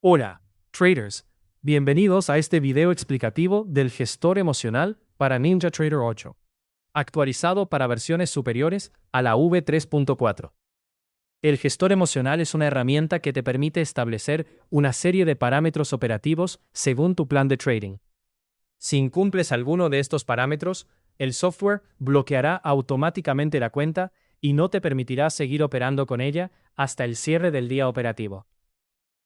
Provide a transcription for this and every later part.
Hola, traders. Bienvenidos a este video explicativo del gestor emocional para NinjaTrader 8, actualizado para versiones superiores a la V3.4. El gestor emocional es una herramienta que te permite establecer una serie de parámetros operativos según tu plan de trading. Si incumples alguno de estos parámetros, el software bloqueará automáticamente la cuenta y no te permitirá seguir operando con ella hasta el cierre del día operativo.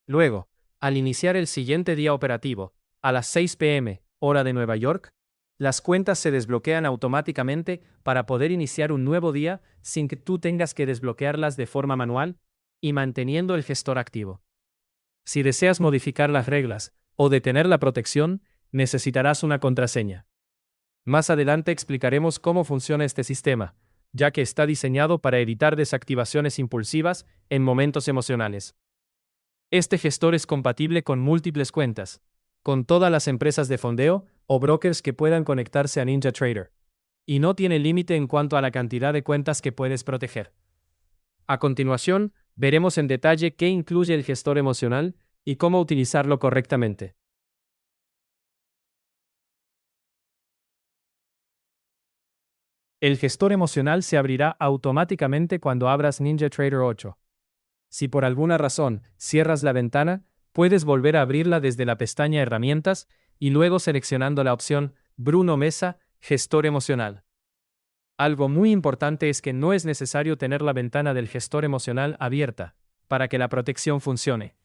Luego, al iniciar el siguiente día operativo, a las 6 p.m., hora de Nueva York, las cuentas se desbloquean automáticamente para poder iniciar un nuevo día sin que tú tengas que desbloquearlas de forma manual y manteniendo el gestor activo. Si deseas modificar las reglas o detener la protección, necesitarás una contraseña. Más adelante explicaremos cómo funciona este sistema, ya que está diseñado para evitar desactivaciones impulsivas en momentos emocionales. Este gestor es compatible con múltiples cuentas, con todas las empresas de fondeo o brokers que puedan conectarse a NinjaTrader, y no tiene límite en cuanto a la cantidad de cuentas que puedes proteger. A continuación, veremos en detalle qué incluye el gestor emocional y cómo utilizarlo correctamente. El gestor emocional se abrirá automáticamente cuando abras NinjaTrader 8. Si por alguna razón cierras la ventana, puedes volver a abrirla desde la pestaña Herramientas y luego seleccionando la opción Bruno Mesa, Gestor Emocional. Algo muy importante es que no es necesario tener la ventana del gestor emocional abierta para que la protección funcione.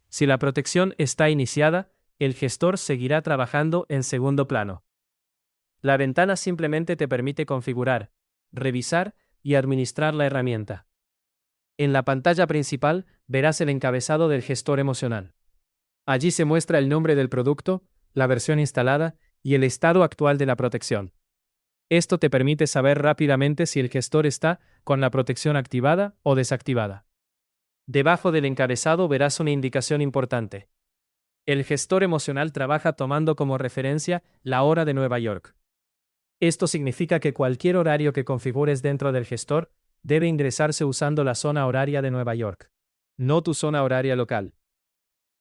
Si la protección está iniciada, el gestor seguirá trabajando en segundo plano. La ventana simplemente te permite configurar, revisar y administrar la herramienta. En la pantalla principal verás el encabezado del gestor emocional. Allí se muestra el nombre del producto, la versión instalada y el estado actual de la protección. Esto te permite saber rápidamente si el gestor está con la protección activada o desactivada. Debajo del encabezado verás una indicación importante. El gestor emocional trabaja tomando como referencia la hora de Nueva York. Esto significa que cualquier horario que configures dentro del gestor debe ingresarse usando la zona horaria de Nueva York, no tu zona horaria local.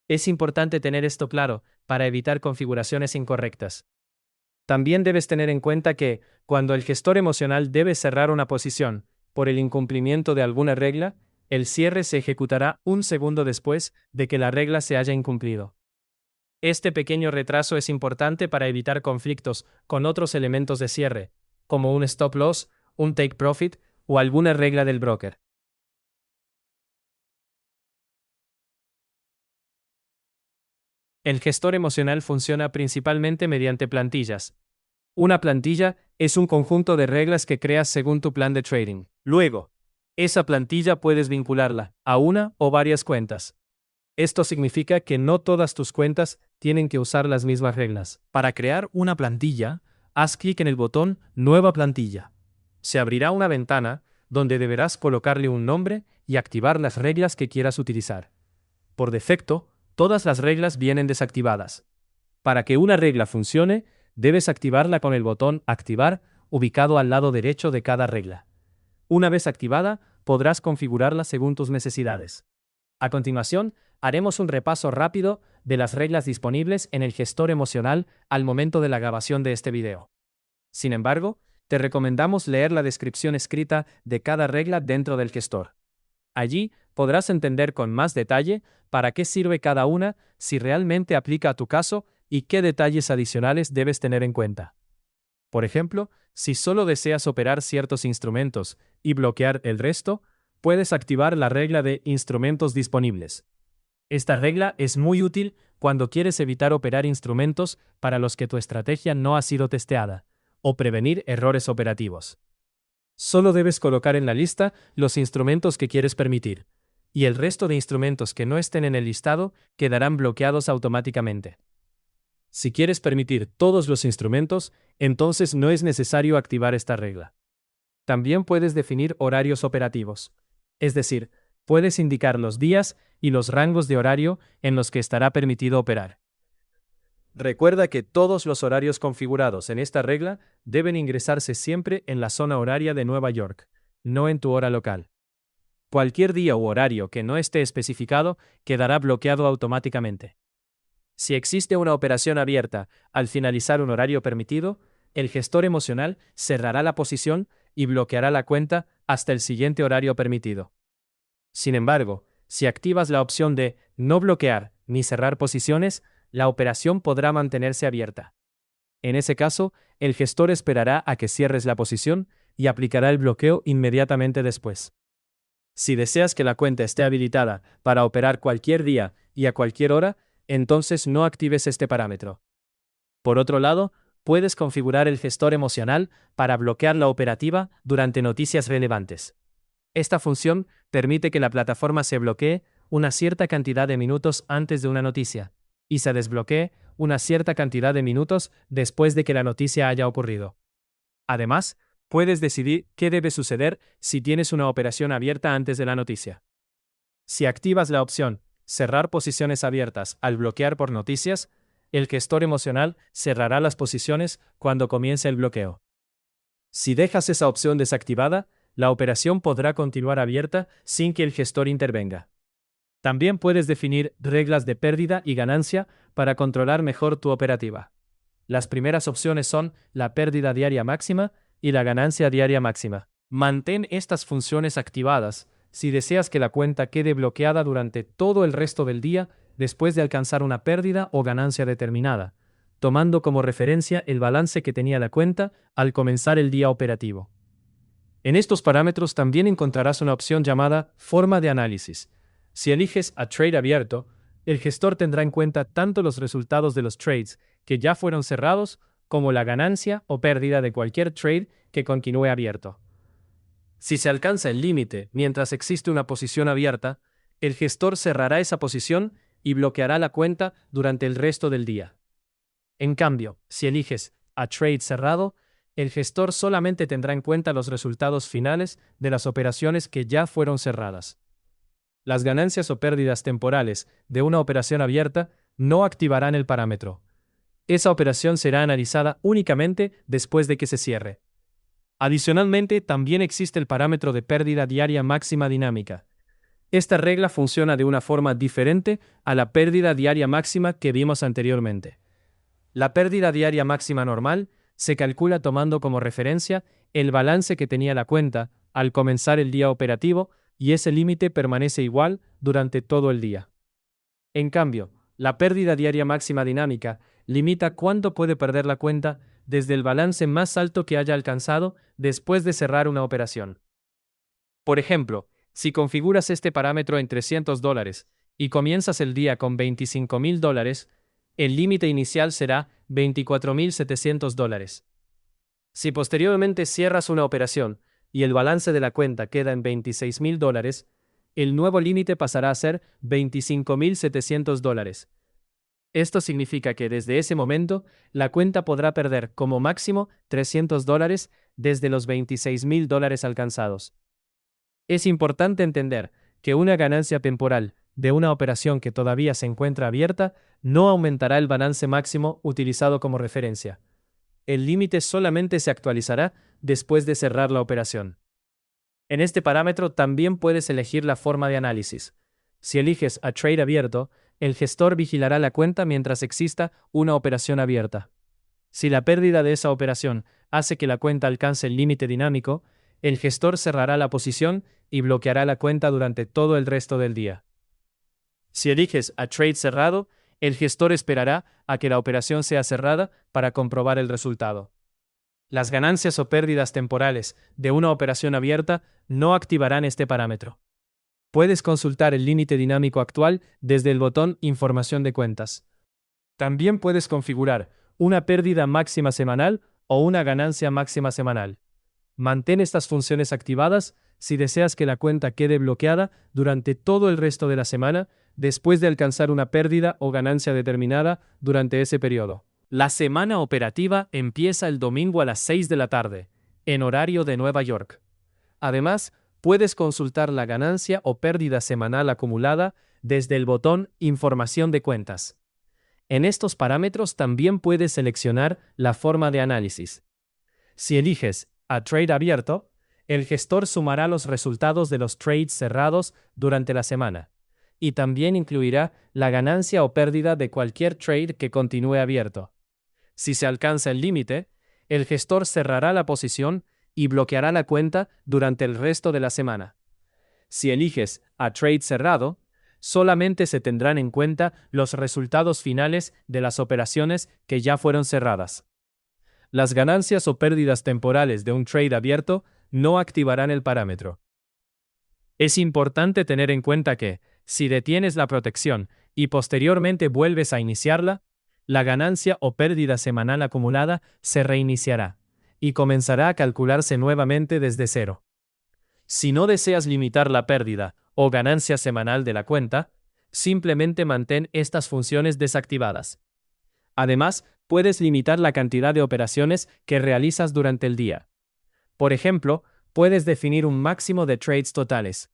Es importante tener esto claro para evitar configuraciones incorrectas. También debes tener en cuenta que, cuando el gestor emocional debe cerrar una posición por el incumplimiento de alguna regla, el cierre se ejecutará un segundo después de que la regla se haya incumplido. Este pequeño retraso es importante para evitar conflictos con otros elementos de cierre, como un stop loss, un take profit o alguna regla del broker. El gestor emocional funciona principalmente mediante plantillas. Una plantilla es un conjunto de reglas que creas según tu plan de trading. Luego, esa plantilla puedes vincularla a una o varias cuentas. Esto significa que no todas tus cuentas tienen que usar las mismas reglas. Para crear una plantilla, haz clic en el botón Nueva plantilla. Se abrirá una ventana donde deberás colocarle un nombre y activar las reglas que quieras utilizar. Por defecto, todas las reglas vienen desactivadas. Para que una regla funcione, debes activarla con el botón Activar, ubicado al lado derecho de cada regla. Una vez activada, podrás configurarla según tus necesidades. A continuación, haremos un repaso rápido de las reglas disponibles en el gestor emocional al momento de la grabación de este video. Sin embargo, te recomendamos leer la descripción escrita de cada regla dentro del gestor. Allí podrás entender con más detalle para qué sirve cada una, si realmente aplica a tu caso y qué detalles adicionales debes tener en cuenta. Por ejemplo, si solo deseas operar ciertos instrumentos y bloquear el resto, puedes activar la regla de instrumentos disponibles. Esta regla es muy útil cuando quieres evitar operar instrumentos para los que tu estrategia no ha sido testeada, o prevenir errores operativos. Solo debes colocar en la lista los instrumentos que quieres permitir, y el resto de instrumentos que no estén en el listado quedarán bloqueados automáticamente. Si quieres permitir todos los instrumentos, entonces no es necesario activar esta regla. También puedes definir horarios operativos, es decir, puedes indicar los días y los rangos de horario en los que estará permitido operar. Recuerda que todos los horarios configurados en esta regla deben ingresarse siempre en la zona horaria de Nueva York, no en tu hora local. Cualquier día u horario que no esté especificado quedará bloqueado automáticamente. Si existe una operación abierta al finalizar un horario permitido, el gestor emocional cerrará la posición y bloqueará la cuenta hasta el siguiente horario permitido. Sin embargo, si activas la opción de no bloquear ni cerrar posiciones, la operación podrá mantenerse abierta. En ese caso, el gestor esperará a que cierres la posición y aplicará el bloqueo inmediatamente después. Si deseas que la cuenta esté habilitada para operar cualquier día y a cualquier hora, entonces no actives este parámetro. Por otro lado, puedes configurar el gestor emocional para bloquear la operativa durante noticias relevantes. Esta función permite que la plataforma se bloquee una cierta cantidad de minutos antes de una noticia y se desbloquee una cierta cantidad de minutos después de que la noticia haya ocurrido. Además, puedes decidir qué debe suceder si tienes una operación abierta antes de la noticia. Si activas la opción cerrar posiciones abiertas al bloquear por noticias, el gestor emocional cerrará las posiciones cuando comience el bloqueo. Si dejas esa opción desactivada, la operación podrá continuar abierta sin que el gestor intervenga. También puedes definir reglas de pérdida y ganancia para controlar mejor tu operativa. Las primeras opciones son la pérdida diaria máxima y la ganancia diaria máxima. Mantén estas funciones activadas si deseas que la cuenta quede bloqueada durante todo el resto del día después de alcanzar una pérdida o ganancia determinada, tomando como referencia el balance que tenía la cuenta al comenzar el día operativo. En estos parámetros también encontrarás una opción llamada forma de análisis. Si eliges a trade abierto, el gestor tendrá en cuenta tanto los resultados de los trades que ya fueron cerrados como la ganancia o pérdida de cualquier trade que continúe abierto. Si se alcanza el límite mientras existe una posición abierta, el gestor cerrará esa posición y bloqueará la cuenta durante el resto del día. En cambio, si eliges a trade cerrado, el gestor solamente tendrá en cuenta los resultados finales de las operaciones que ya fueron cerradas. Las ganancias o pérdidas temporales de una operación abierta no activarán el parámetro. Esa operación será analizada únicamente después de que se cierre. Adicionalmente, también existe el parámetro de pérdida diaria máxima dinámica. Esta regla funciona de una forma diferente a la pérdida diaria máxima que vimos anteriormente. La pérdida diaria máxima normal se calcula tomando como referencia el balance que tenía la cuenta al comenzar el día operativo y ese límite permanece igual durante todo el día. En cambio, la pérdida diaria máxima dinámica limita cuánto puede perder la cuenta desde el balance más alto que haya alcanzado después de cerrar una operación. Por ejemplo, si configuras este parámetro en $300 y comienzas el día con $25,000, el límite inicial será $24,700. Si posteriormente cierras una operación y el balance de la cuenta queda en $26,000, el nuevo límite pasará a ser $25,700. Esto significa que desde ese momento, la cuenta podrá perder como máximo $300 desde los $26,000 alcanzados. Es importante entender que una ganancia temporal de una operación que todavía se encuentra abierta no aumentará el balance máximo utilizado como referencia. El límite solamente se actualizará después de cerrar la operación. En este parámetro también puedes elegir la forma de análisis. Si eliges a trade abierto, el gestor vigilará la cuenta mientras exista una operación abierta. Si la pérdida de esa operación hace que la cuenta alcance el límite dinámico, el gestor cerrará la posición y bloqueará la cuenta durante todo el resto del día. Si eliges a trade cerrado, el gestor esperará a que la operación sea cerrada para comprobar el resultado. Las ganancias o pérdidas temporales de una operación abierta no activarán este parámetro. Puedes consultar el límite dinámico actual desde el botón Información de cuentas. También puedes configurar una pérdida máxima semanal o una ganancia máxima semanal. Mantén estas funciones activadas si deseas que la cuenta quede bloqueada durante todo el resto de la semana después de alcanzar una pérdida o ganancia determinada durante ese periodo. La semana operativa empieza el domingo a las 6 de la tarde, en horario de Nueva York. Además, puedes consultar la ganancia o pérdida semanal acumulada desde el botón Información de cuentas. En estos parámetros también puedes seleccionar la forma de análisis. Si eliges a trade abierto, El gestor sumará los resultados de los trades cerrados durante la semana, y también incluirá la ganancia o pérdida de cualquier trade que continúe abierto. Si se alcanza el límite, el gestor cerrará la posición y bloqueará la cuenta durante el resto de la semana. Si eliges a trade cerrado, solamente se tendrán en cuenta los resultados finales de las operaciones que ya fueron cerradas. Las ganancias o pérdidas temporales de un trade abierto no activarán el parámetro. Es importante tener en cuenta que, si detienes la protección y posteriormente vuelves a iniciarla, la ganancia o pérdida semanal acumulada se reiniciará y comenzará a calcularse nuevamente desde cero. Si no deseas limitar la pérdida o ganancia semanal de la cuenta, simplemente mantén estas funciones desactivadas. Además, puedes limitar la cantidad de operaciones que realizas durante el día. Por ejemplo, puedes definir un máximo de trades totales.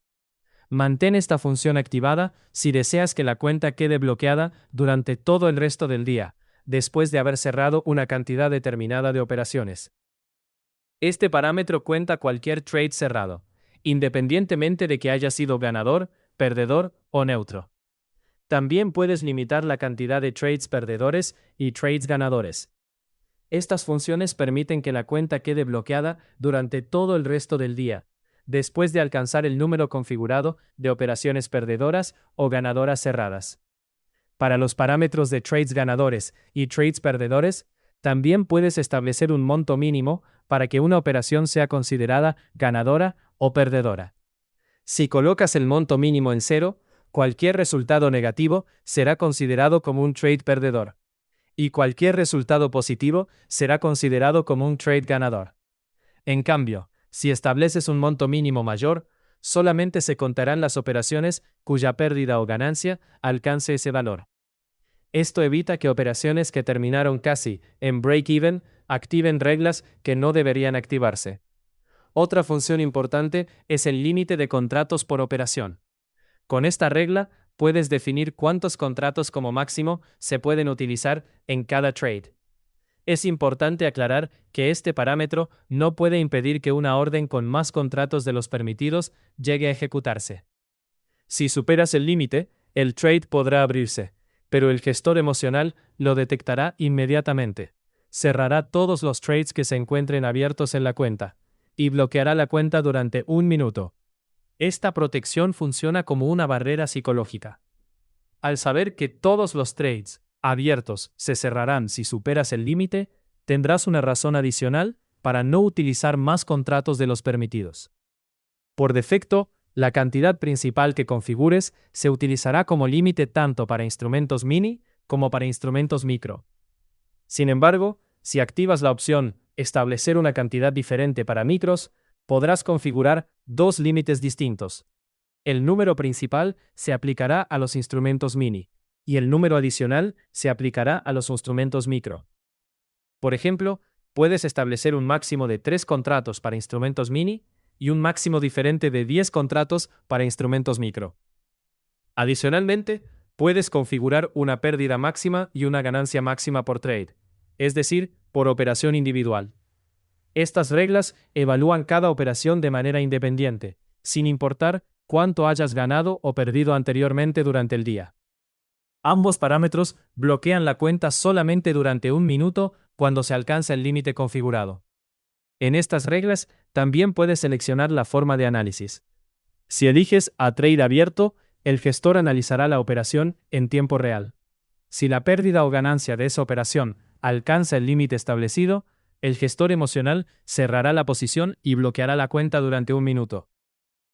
Mantén esta función activada si deseas que la cuenta quede bloqueada durante todo el resto del día, después de haber cerrado una cantidad determinada de operaciones. Este parámetro cuenta cualquier trade cerrado, independientemente de que haya sido ganador, perdedor o neutro. También puedes limitar la cantidad de trades perdedores y trades ganadores. Estas funciones permiten que la cuenta quede bloqueada durante todo el resto del día, después de alcanzar el número configurado de operaciones perdedoras o ganadoras cerradas. Para los parámetros de trades ganadores y trades perdedores, también puedes establecer un monto mínimo para que una operación sea considerada ganadora o perdedora. Si colocas el monto mínimo en 0, cualquier resultado negativo será considerado como un trade perdedor, y cualquier resultado positivo será considerado como un trade ganador. En cambio, si estableces un monto mínimo mayor, solamente se contarán las operaciones cuya pérdida o ganancia alcance ese valor. Esto evita que operaciones que terminaron casi en break-even activen reglas que no deberían activarse. Otra función importante es el límite de contratos por operación. Con esta regla, puedes definir cuántos contratos como máximo se pueden utilizar en cada trade. Es importante aclarar que este parámetro no puede impedir que una orden con más contratos de los permitidos llegue a ejecutarse. Si superas el límite, el trade podrá abrirse, pero el gestor emocional lo detectará inmediatamente. Cerrará todos los trades que se encuentren abiertos en la cuenta y bloqueará la cuenta durante 1 minuto. Esta protección funciona como una barrera psicológica. Al saber que todos los trades abiertos se cerrarán si superas el límite, tendrás una razón adicional para no utilizar más contratos de los permitidos. Por defecto, la cantidad principal que configures se utilizará como límite tanto para instrumentos mini como para instrumentos micro. Sin embargo, si activas la opción Establecer una cantidad diferente para micros, podrás configurar 2 límites distintos. El número principal se aplicará a los instrumentos mini, y el número adicional se aplicará a los instrumentos micro. Por ejemplo, puedes establecer un máximo de 3 contratos para instrumentos mini y un máximo diferente de 10 contratos para instrumentos micro. Adicionalmente, puedes configurar una pérdida máxima y una ganancia máxima por trade, es decir, por operación individual. Estas reglas evalúan cada operación de manera independiente, sin importar cuánto hayas ganado o perdido anteriormente durante el día. Ambos parámetros bloquean la cuenta solamente durante 1 minuto cuando se alcanza el límite configurado. En estas reglas también puedes seleccionar la forma de análisis. Si eliges a trade abierto, el gestor analizará la operación en tiempo real. Si la pérdida o ganancia de esa operación alcanza el límite establecido, el gestor emocional cerrará la posición y bloqueará la cuenta durante 1 minuto.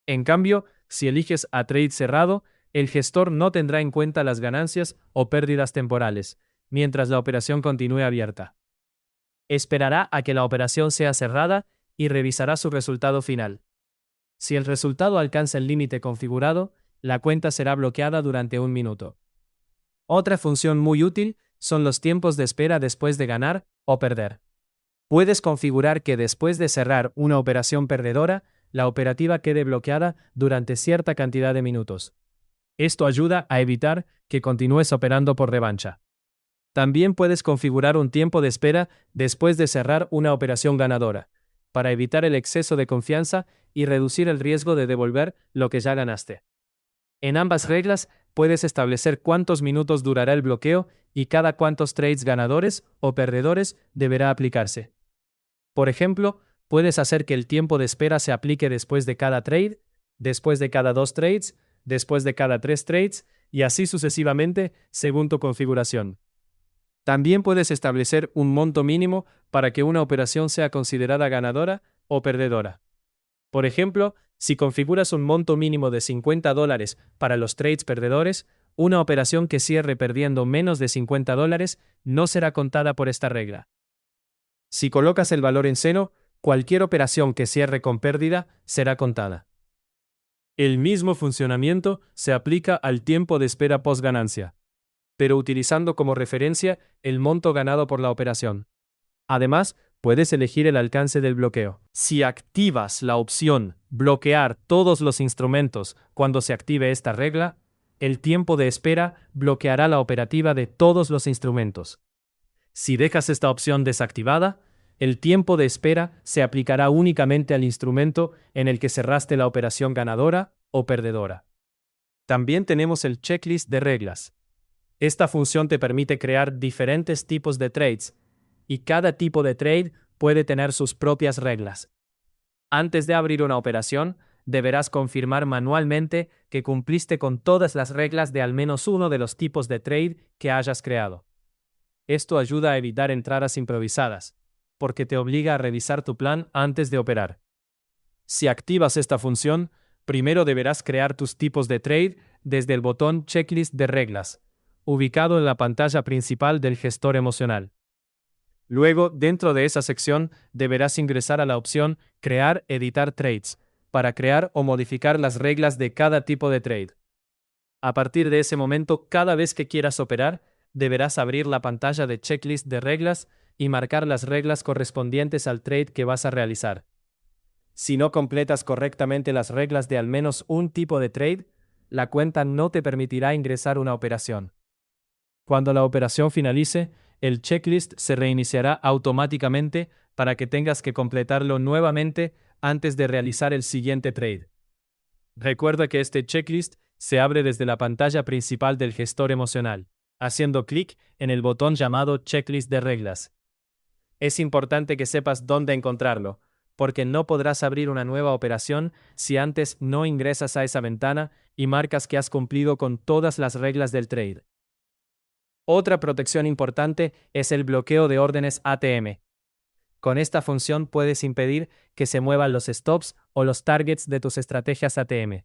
En cambio, si eliges a trade cerrado, el gestor no tendrá en cuenta las ganancias o pérdidas temporales, mientras la operación continúe abierta. Esperará a que la operación sea cerrada y revisará su resultado final. Si el resultado alcanza el límite configurado, la cuenta será bloqueada durante 1 minuto. Otra función muy útil son los tiempos de espera después de ganar o perder. Puedes configurar que después de cerrar una operación perdedora, la operativa quede bloqueada durante cierta cantidad de minutos. Esto ayuda a evitar que continúes operando por revancha. También puedes configurar un tiempo de espera después de cerrar una operación ganadora, para evitar el exceso de confianza y reducir el riesgo de devolver lo que ya ganaste. En ambas reglas, puedes establecer cuántos minutos durará el bloqueo y cada cuántos trades ganadores o perdedores deberá aplicarse. Por ejemplo, puedes hacer que el tiempo de espera se aplique después de cada trade, después de cada 2 trades, después de cada 3 trades, y así sucesivamente según tu configuración. También puedes establecer un monto mínimo para que una operación sea considerada ganadora o perdedora. Por ejemplo, si configuras un monto mínimo de $50 para los trades perdedores, una operación que cierre perdiendo menos de $50 no será contada por esta regla. Si colocas el valor en cero, cualquier operación que cierre con pérdida será contada. El mismo funcionamiento se aplica al tiempo de espera post ganancia, pero utilizando como referencia el monto ganado por la operación. Además, puedes elegir el alcance del bloqueo. Si activas la opción bloquear todos los instrumentos cuando se active esta regla, el tiempo de espera bloqueará la operativa de todos los instrumentos. Si dejas esta opción desactivada, el tiempo de espera se aplicará únicamente al instrumento en el que cerraste la operación ganadora o perdedora. También tenemos el checklist de reglas. Esta función te permite crear diferentes tipos de trades, y cada tipo de trade puede tener sus propias reglas. Antes de abrir una operación, deberás confirmar manualmente que cumpliste con todas las reglas de al menos uno de los tipos de trade que hayas creado. Esto ayuda a evitar entradas improvisadas, porque te obliga a revisar tu plan antes de operar. Si activas esta función, primero deberás crear tus tipos de trade desde el botón Checklist de reglas, ubicado en la pantalla principal del gestor emocional. Luego, dentro de esa sección, deberás ingresar a la opción Crear, editar trades, para crear o modificar las reglas de cada tipo de trade. A partir de ese momento, cada vez que quieras operar, deberás abrir la pantalla de Checklist de reglas y marcar las reglas correspondientes al trade que vas a realizar. Si no completas correctamente las reglas de al menos un tipo de trade, la cuenta no te permitirá ingresar una operación. Cuando la operación finalice, el checklist se reiniciará automáticamente para que tengas que completarlo nuevamente antes de realizar el siguiente trade. Recuerda que este checklist se abre desde la pantalla principal del gestor emocional, haciendo clic en el botón llamado Checklist de reglas. Es importante que sepas dónde encontrarlo, porque no podrás abrir una nueva operación si antes no ingresas a esa ventana y marcas que has cumplido con todas las reglas del trade. Otra protección importante es el bloqueo de órdenes ATM. Con esta función puedes impedir que se muevan los stops o los targets de tus estrategias ATM.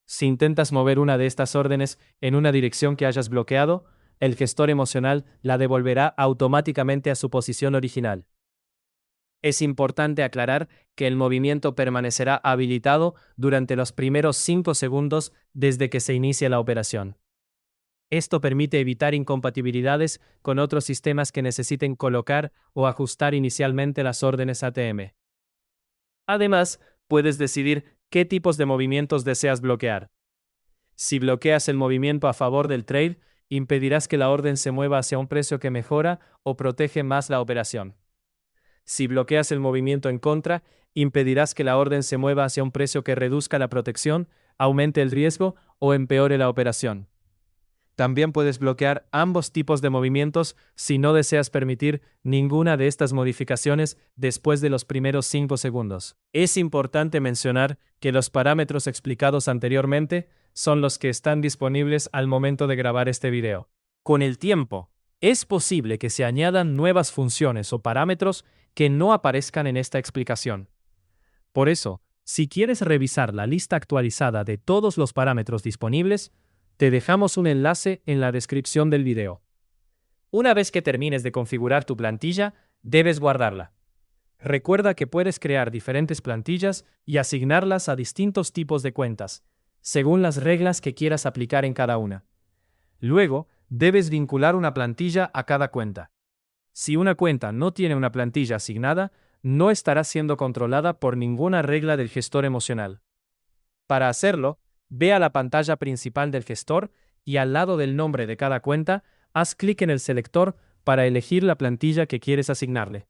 Si intentas mover una de estas órdenes en una dirección que hayas bloqueado, el gestor emocional la devolverá automáticamente a su posición original. Es importante aclarar que el movimiento permanecerá habilitado durante los primeros 5 segundos desde que se inicie la operación. Esto permite evitar incompatibilidades con otros sistemas que necesiten colocar o ajustar inicialmente las órdenes ATM. Además, puedes decidir qué tipos de movimientos deseas bloquear. Si bloqueas el movimiento a favor del trade, impedirás que la orden se mueva hacia un precio que mejora o protege más la operación. Si bloqueas el movimiento en contra, impedirás que la orden se mueva hacia un precio que reduzca la protección, aumente el riesgo o empeore la operación. También puedes bloquear ambos tipos de movimientos si no deseas permitir ninguna de estas modificaciones después de los primeros 5 segundos. Es importante mencionar que los parámetros explicados anteriormente son los que están disponibles al momento de grabar este video. Con el tiempo, es posible que se añadan nuevas funciones o parámetros que no aparezcan en esta explicación. Por eso, si quieres revisar la lista actualizada de todos los parámetros disponibles, te dejamos un enlace en la descripción del video. Una vez que termines de configurar tu plantilla, debes guardarla. Recuerda que puedes crear diferentes plantillas y asignarlas a distintos tipos de cuentas, según las reglas que quieras aplicar en cada una. Luego, debes vincular una plantilla a cada cuenta. Si una cuenta no tiene una plantilla asignada, no estará siendo controlada por ninguna regla del gestor emocional. Para hacerlo, ve a la pantalla principal del gestor y al lado del nombre de cada cuenta, haz clic en el selector para elegir la plantilla que quieres asignarle.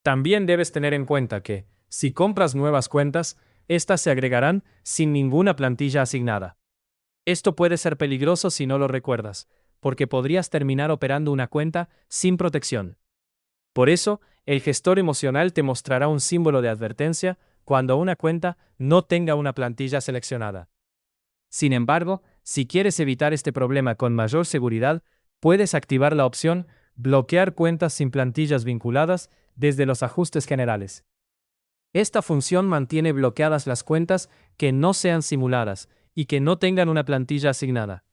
También debes tener en cuenta que, si compras nuevas cuentas, estas se agregarán sin ninguna plantilla asignada. Esto puede ser peligroso si no lo recuerdas, porque podrías terminar operando una cuenta sin protección. Por eso, el gestor emocional te mostrará un símbolo de advertencia cuando una cuenta no tenga una plantilla seleccionada. Sin embargo, si quieres evitar este problema con mayor seguridad, puedes activar la opción Bloquear cuentas sin plantillas vinculadas desde los ajustes generales. Esta función mantiene bloqueadas las cuentas que no sean simuladas y que no tengan una plantilla asignada.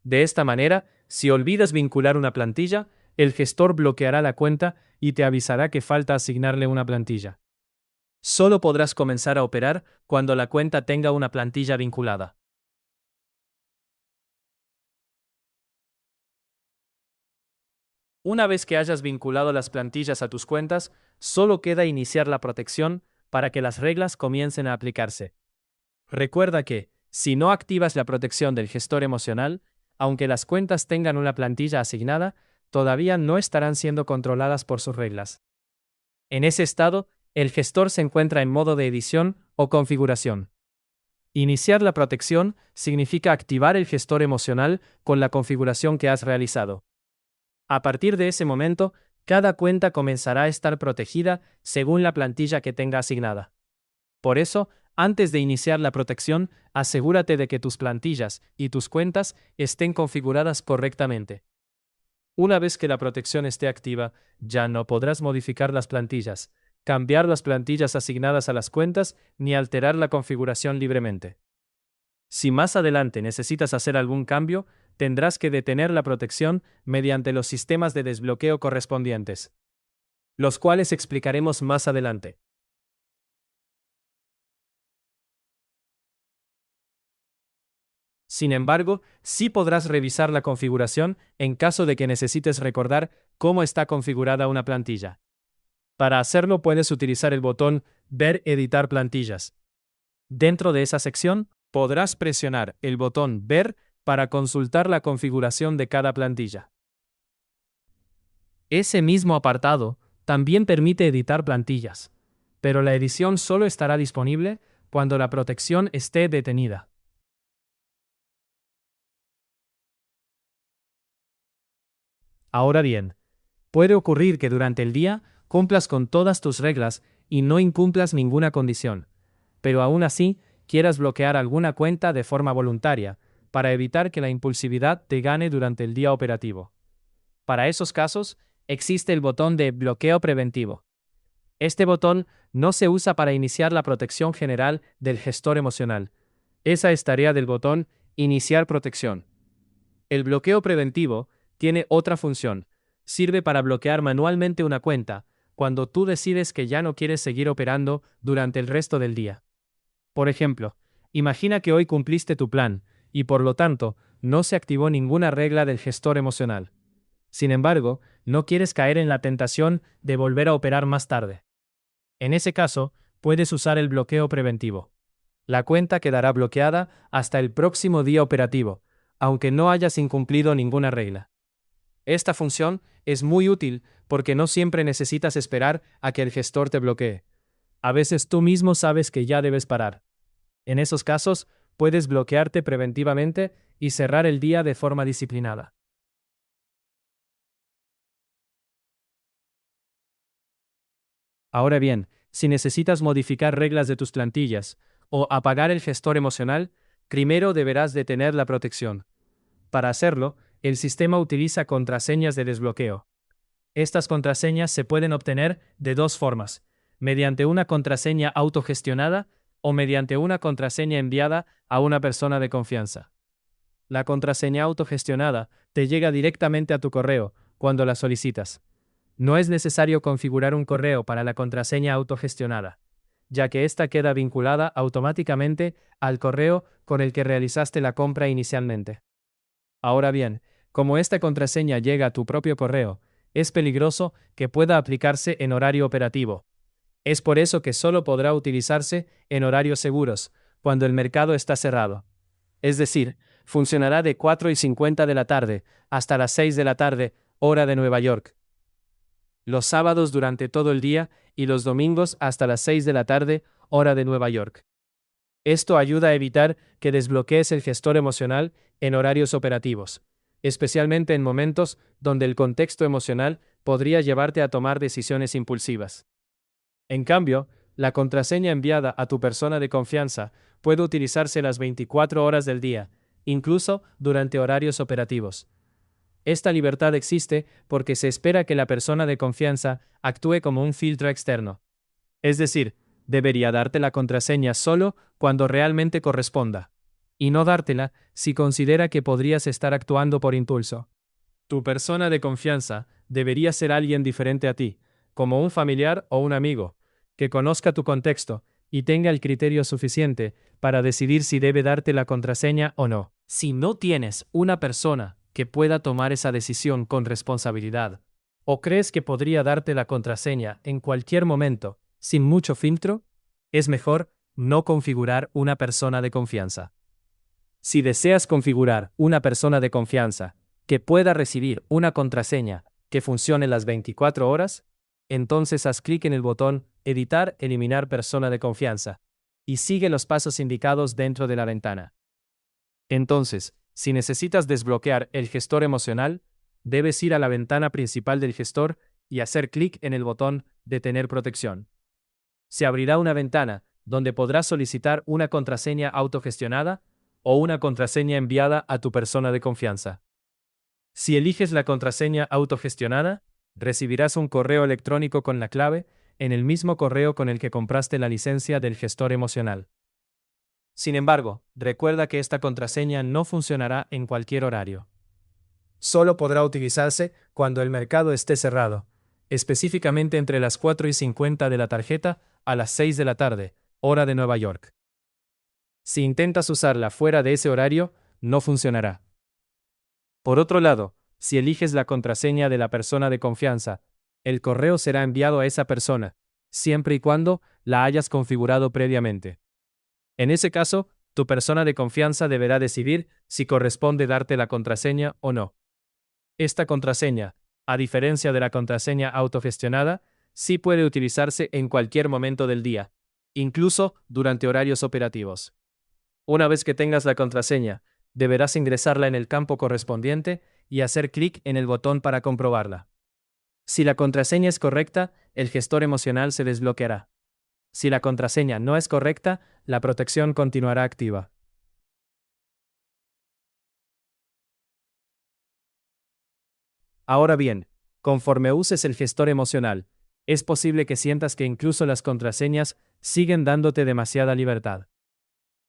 De esta manera, si olvidas vincular una plantilla, el gestor bloqueará la cuenta y te avisará que falta asignarle una plantilla. Solo podrás comenzar a operar cuando la cuenta tenga una plantilla vinculada. Una vez que hayas vinculado las plantillas a tus cuentas, solo queda iniciar la protección para que las reglas comiencen a aplicarse. Recuerda que, si no activas la protección del gestor emocional, aunque las cuentas tengan una plantilla asignada, todavía no estarán siendo controladas por sus reglas. En ese estado, el gestor se encuentra en modo de edición o configuración. Iniciar la protección significa activar el gestor emocional con la configuración que has realizado. A partir de ese momento, cada cuenta comenzará a estar protegida según la plantilla que tenga asignada. Por eso, antes de iniciar la protección, asegúrate de que tus plantillas y tus cuentas estén configuradas correctamente. Una vez que la protección esté activa, ya no podrás modificar las plantillas, cambiar las plantillas asignadas a las cuentas ni alterar la configuración libremente. Si más adelante necesitas hacer algún cambio, tendrás que detener la protección mediante los sistemas de desbloqueo correspondientes, los cuales explicaremos más adelante. Sin embargo, sí podrás revisar la configuración en caso de que necesites recordar cómo está configurada una plantilla. Para hacerlo puedes utilizar el botón Ver editar plantillas. Dentro de esa sección, podrás presionar el botón Ver para consultar la configuración de cada plantilla. Ese mismo apartado también permite editar plantillas, pero la edición solo estará disponible cuando la protección esté detenida. Ahora bien, puede ocurrir que durante el día cumplas con todas tus reglas y no incumplas ninguna condición, pero aún así quieras bloquear alguna cuenta de forma voluntaria para evitar que la impulsividad te gane durante el día operativo. Para esos casos, existe el botón de bloqueo preventivo. Este botón no se usa para iniciar la protección general del gestor emocional. Esa es tarea del botón Iniciar protección. El bloqueo preventivo tiene otra función. Sirve para bloquear manualmente una cuenta cuando tú decides que ya no quieres seguir operando durante el resto del día. Por ejemplo, imagina que hoy cumpliste tu plan y por lo tanto no se activó ninguna regla del gestor emocional. Sin embargo, no quieres caer en la tentación de volver a operar más tarde. En ese caso, puedes usar el bloqueo preventivo. La cuenta quedará bloqueada hasta el próximo día operativo, aunque no hayas incumplido ninguna regla. Esta función es muy útil porque no siempre necesitas esperar a que el gestor te bloquee. A veces tú mismo sabes que ya debes parar. En esos casos, puedes bloquearte preventivamente y cerrar el día de forma disciplinada. Ahora bien, si necesitas modificar reglas de tus plantillas o apagar el gestor emocional, primero deberás detener la protección. Para hacerlo, el sistema utiliza contraseñas de desbloqueo. Estas contraseñas se pueden obtener de dos formas: mediante una contraseña autogestionada o mediante una contraseña enviada a una persona de confianza. La contraseña autogestionada te llega directamente a tu correo cuando la solicitas. No es necesario configurar un correo para la contraseña autogestionada, ya que ésta queda vinculada automáticamente al correo con el que realizaste la compra inicialmente. Ahora bien, como esta contraseña llega a tu propio correo, es peligroso que pueda aplicarse en horario operativo. Es por eso que solo podrá utilizarse en horarios seguros, cuando el mercado está cerrado. Es decir, funcionará de 4:50 de la tarde hasta las 6 de la tarde, hora de Nueva York. los sábados durante todo el día y los domingos hasta las 6 de la tarde, hora de Nueva York. Esto ayuda a evitar que desbloquees el gestor emocional en horarios operativos, especialmente en momentos donde el contexto emocional podría llevarte a tomar decisiones impulsivas. En cambio, la contraseña enviada a tu persona de confianza puede utilizarse las 24 horas del día, incluso durante horarios operativos. Esta libertad existe porque se espera que la persona de confianza actúe como un filtro externo. Es decir, debería darte la contraseña solo cuando realmente corresponda, y no dártela si considera que podrías estar actuando por impulso. Tu persona de confianza debería ser alguien diferente a ti, como un familiar o un amigo, que conozca tu contexto y tenga el criterio suficiente para decidir si debe darte la contraseña o no. Si no tienes una persona que pueda tomar esa decisión con responsabilidad, o crees que podría darte la contraseña en cualquier momento, sin mucho filtro, es mejor no configurar una persona de confianza. Si deseas configurar una persona de confianza que pueda recibir una contraseña que funcione las 24 horas, entonces haz clic en el botón Editar, eliminar persona de confianza, y sigue los pasos indicados dentro de la ventana. Entonces, si necesitas desbloquear el gestor emocional, debes ir a la ventana principal del gestor y hacer clic en el botón Detener protección. Se abrirá una ventana donde podrás solicitar una contraseña autogestionada o una contraseña enviada a tu persona de confianza. Si eliges la contraseña autogestionada, recibirás un correo electrónico con la clave en el mismo correo con el que compraste la licencia del gestor emocional. Sin embargo, recuerda que esta contraseña no funcionará en cualquier horario. Solo podrá utilizarse cuando el mercado esté cerrado, específicamente entre las 4:50 de la tarjeta a las 6 de la tarde, hora de Nueva York. Si intentas usarla fuera de ese horario, no funcionará. Por otro lado, si eliges la contraseña de la persona de confianza, el correo será enviado a esa persona, siempre y cuando la hayas configurado previamente. En ese caso, tu persona de confianza deberá decidir si corresponde darte la contraseña o no. Esta contraseña, a diferencia de la contraseña autogestionada, sí puede utilizarse en cualquier momento del día, incluso durante horarios operativos. Una vez que tengas la contraseña, deberás ingresarla en el campo correspondiente y hacer clic en el botón para comprobarla. Si la contraseña es correcta, el gestor emocional se desbloqueará. Si la contraseña no es correcta, la protección continuará activa. Ahora bien, conforme uses el gestor emocional, es posible que sientas que incluso las contraseñas siguen dándote demasiada libertad.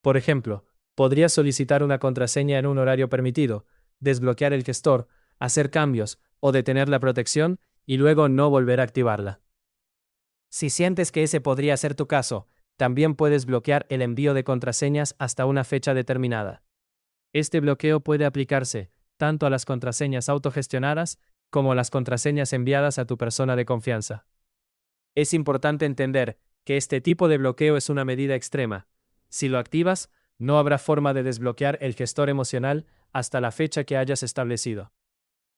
Por ejemplo, podrías solicitar una contraseña en un horario permitido, desbloquear el gestor, hacer cambios o detener la protección y luego no volver a activarla. Si sientes que ese podría ser tu caso, también puedes bloquear el envío de contraseñas hasta una fecha determinada. Este bloqueo puede aplicarse tanto a las contraseñas autogestionadas como a las contraseñas enviadas a tu persona de confianza. Es importante entender que este tipo de bloqueo es una medida extrema. Si lo activas, no habrá forma de desbloquear el gestor emocional hasta la fecha que hayas establecido.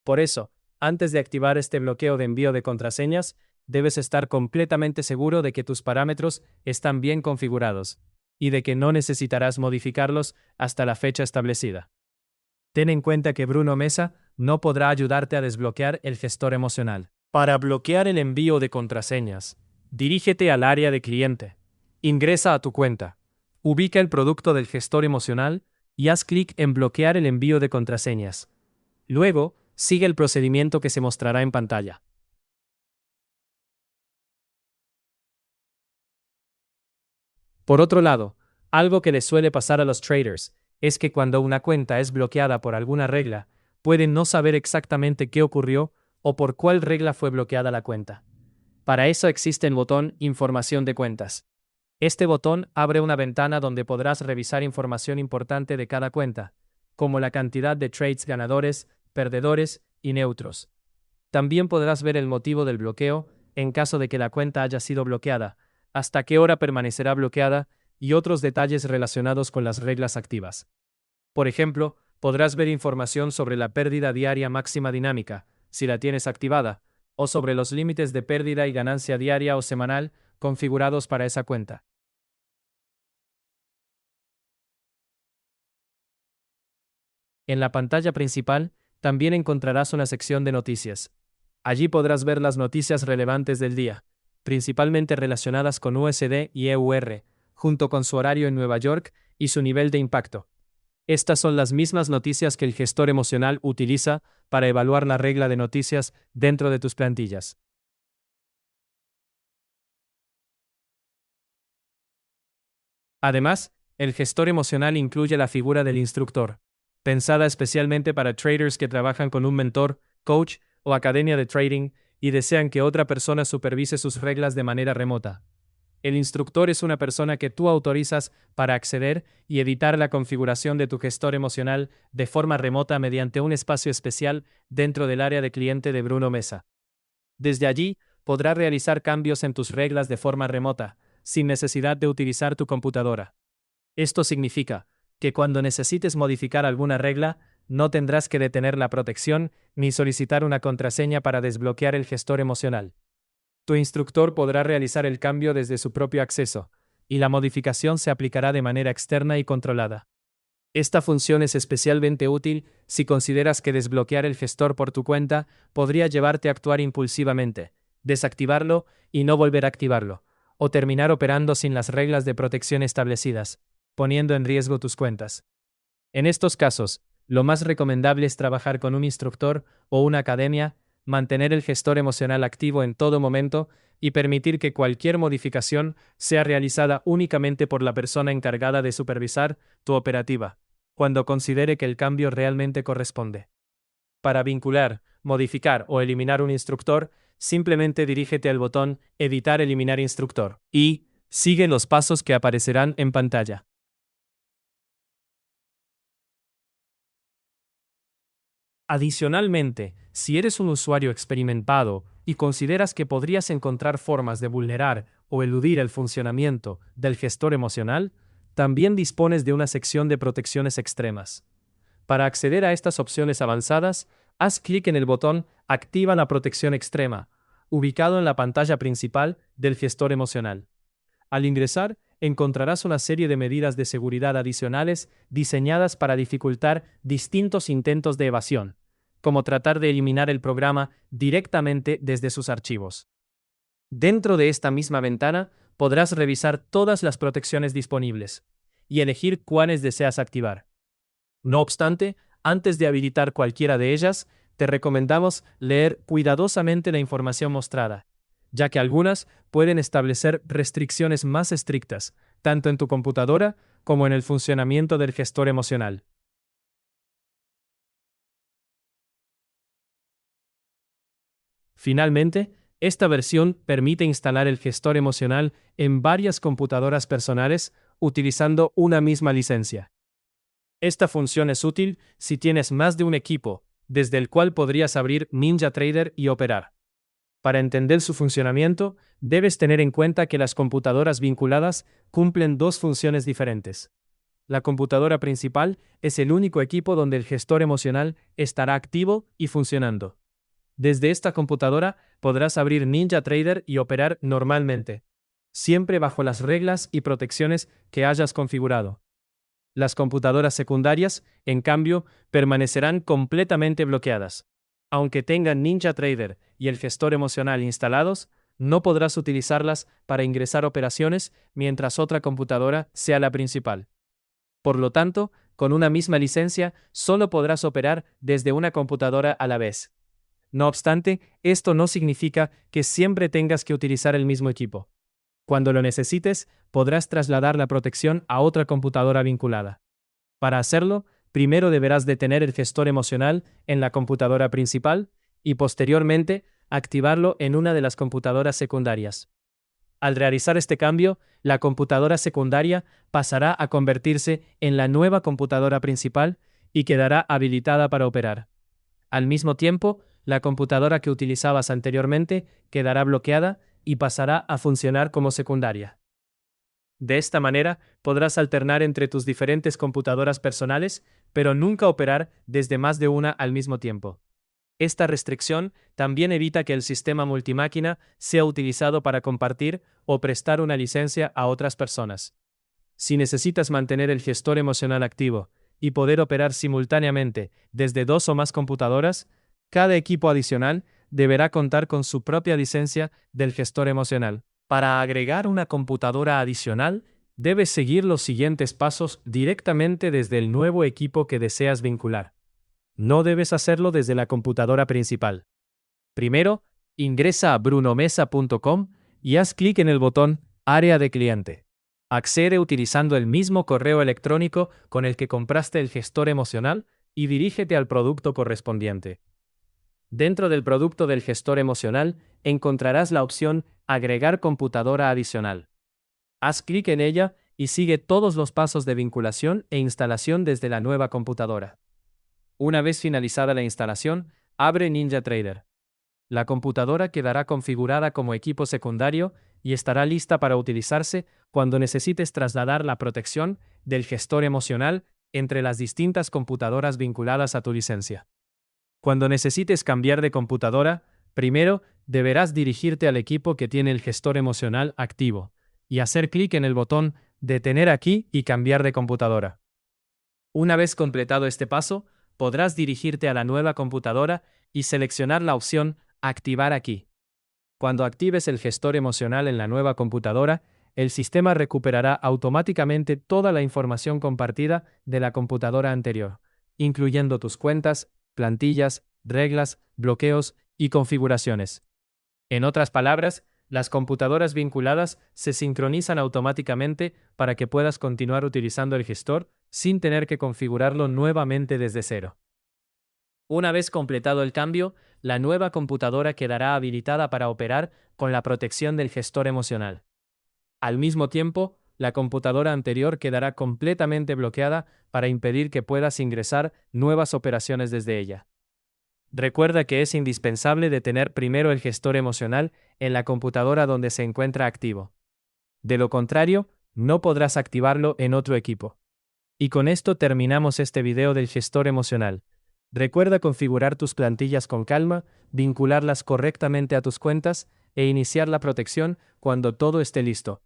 Por eso, antes de activar este bloqueo de envío de contraseñas, debes estar completamente seguro de que tus parámetros están bien configurados y de que no necesitarás modificarlos hasta la fecha establecida. Ten en cuenta que Bruno Mesa no podrá ayudarte a desbloquear el gestor emocional. Para bloquear el envío de contraseñas, dirígete al área de cliente. Ingresa a tu cuenta. Ubica el producto del gestor emocional y haz clic en bloquear el envío de contraseñas. Luego, sigue el procedimiento que se mostrará en pantalla. Por otro lado, algo que les suele pasar a los traders es que cuando una cuenta es bloqueada por alguna regla, pueden no saber exactamente qué ocurrió o por cuál regla fue bloqueada la cuenta. Para eso existe el botón Información de cuentas. Este botón abre una ventana donde podrás revisar información importante de cada cuenta, como la cantidad de trades ganadores, perdedores y neutros. También podrás ver el motivo del bloqueo en caso de que la cuenta haya sido bloqueada, hasta qué hora permanecerá bloqueada y otros detalles relacionados con las reglas activas. Por ejemplo, podrás ver información sobre la pérdida diaria máxima dinámica, si la tienes activada, o sobre los límites de pérdida y ganancia diaria o semanal configurados para esa cuenta. En la pantalla principal, también encontrarás una sección de noticias. Allí podrás ver las noticias relevantes del día, principalmente relacionadas con USD y EUR, junto con su horario en Nueva York y su nivel de impacto. Estas son las mismas noticias que el gestor emocional utiliza para evaluar la regla de noticias dentro de tus plantillas. Además, el gestor emocional incluye la figura del instructor, pensada especialmente para traders que trabajan con un mentor, coach o academia de trading y desean que otra persona supervise sus reglas de manera remota. El instructor es una persona que tú autorizas para acceder y editar la configuración de tu gestor emocional de forma remota mediante un espacio especial dentro del área de cliente de Bruno Mesa. Desde allí, podrás realizar cambios en tus reglas de forma remota, sin necesidad de utilizar tu computadora. Esto significa que cuando necesites modificar alguna regla, no tendrás que detener la protección ni solicitar una contraseña para desbloquear el gestor emocional. Tu instructor podrá realizar el cambio desde su propio acceso, y la modificación se aplicará de manera externa y controlada. Esta función es especialmente útil si consideras que desbloquear el gestor por tu cuenta podría llevarte a actuar impulsivamente, desactivarlo y no volver a activarlo, o terminar operando sin las reglas de protección establecidas, poniendo en riesgo tus cuentas. En estos casos, lo más recomendable es trabajar con un instructor o una academia, mantener el gestor emocional activo en todo momento y permitir que cualquier modificación sea realizada únicamente por la persona encargada de supervisar tu operativa, cuando considere que el cambio realmente corresponde. Para vincular, modificar o eliminar un instructor, simplemente dirígete al botón Editar eliminar instructor y sigue los pasos que aparecerán en pantalla. Adicionalmente, si eres un usuario experimentado y consideras que podrías encontrar formas de vulnerar o eludir el funcionamiento del gestor emocional, también dispones de una sección de protecciones extremas. Para acceder a estas opciones avanzadas, haz clic en el botón Activa la protección extrema, ubicado en la pantalla principal del gestor emocional. Al ingresar, encontrarás una serie de medidas de seguridad adicionales diseñadas para dificultar distintos intentos de evasión, como tratar de eliminar el programa directamente desde sus archivos. Dentro de esta misma ventana, podrás revisar todas las protecciones disponibles y elegir cuáles deseas activar. No obstante, antes de habilitar cualquiera de ellas, te recomendamos leer cuidadosamente la información mostrada, ya que algunas pueden establecer restricciones más estrictas, tanto en tu computadora como en el funcionamiento del gestor emocional. Finalmente, esta versión permite instalar el gestor emocional en varias computadoras personales utilizando una misma licencia. Esta función es útil si tienes más de un equipo, desde el cual podrías abrir NinjaTrader y operar. Para entender su funcionamiento, debes tener en cuenta que las computadoras vinculadas cumplen dos funciones diferentes. La computadora principal es el único equipo donde el gestor emocional estará activo y funcionando. Desde esta computadora podrás abrir NinjaTrader y operar normalmente, siempre bajo las reglas y protecciones que hayas configurado. Las computadoras secundarias, en cambio, permanecerán completamente bloqueadas. Aunque tengan NinjaTrader y el gestor emocional instalados, no podrás utilizarlas para ingresar operaciones mientras otra computadora sea la principal. Por lo tanto, con una misma licencia, solo podrás operar desde una computadora a la vez. No obstante, esto no significa que siempre tengas que utilizar el mismo equipo. Cuando lo necesites, podrás trasladar la protección a otra computadora vinculada. Para hacerlo, primero deberás detener el gestor emocional en la computadora principal y posteriormente activarlo en una de las computadoras secundarias. Al realizar este cambio, la computadora secundaria pasará a convertirse en la nueva computadora principal y quedará habilitada para operar. Al mismo tiempo, la computadora que utilizabas anteriormente quedará bloqueada y pasará a funcionar como secundaria. De esta manera, podrás alternar entre tus diferentes computadoras personales, pero nunca operar desde más de una al mismo tiempo. Esta restricción también evita que el sistema multimáquina sea utilizado para compartir o prestar una licencia a otras personas. Si necesitas mantener el gestor emocional activo y poder operar simultáneamente desde 2 o más computadoras, cada equipo adicional deberá contar con su propia licencia del gestor emocional. Para agregar una computadora adicional, debes seguir los siguientes pasos directamente desde el nuevo equipo que deseas vincular. No debes hacerlo desde la computadora principal. Primero, ingresa a brunomesa.com y haz clic en el botón Área de cliente. Accede utilizando el mismo correo electrónico con el que compraste el gestor emocional y dirígete al producto correspondiente. Dentro del producto del gestor emocional encontrarás la opción Agregar computadora adicional. Haz clic en ella y sigue todos los pasos de vinculación e instalación desde la nueva computadora. Una vez finalizada la instalación, abre NinjaTrader. La computadora quedará configurada como equipo secundario y estará lista para utilizarse cuando necesites trasladar la protección del gestor emocional entre las distintas computadoras vinculadas a tu licencia. Cuando necesites cambiar de computadora, primero deberás dirigirte al equipo que tiene el gestor emocional activo y hacer clic en el botón Detener aquí y cambiar de computadora. Una vez completado este paso, podrás dirigirte a la nueva computadora y seleccionar la opción Activar aquí. Cuando actives el gestor emocional en la nueva computadora, el sistema recuperará automáticamente toda la información compartida de la computadora anterior, incluyendo tus cuentas, plantillas, reglas, bloqueos y configuraciones. En otras palabras, las computadoras vinculadas se sincronizan automáticamente para que puedas continuar utilizando el gestor sin tener que configurarlo nuevamente desde cero. Una vez completado el cambio, la nueva computadora quedará habilitada para operar con la protección del gestor emocional. Al mismo tiempo, la computadora anterior quedará completamente bloqueada para impedir que puedas ingresar nuevas operaciones desde ella. Recuerda que es indispensable detener primero el gestor emocional en la computadora donde se encuentra activo. De lo contrario, no podrás activarlo en otro equipo. Y con esto terminamos este video del gestor emocional. Recuerda configurar tus plantillas con calma, vincularlas correctamente a tus cuentas e iniciar la protección cuando todo esté listo.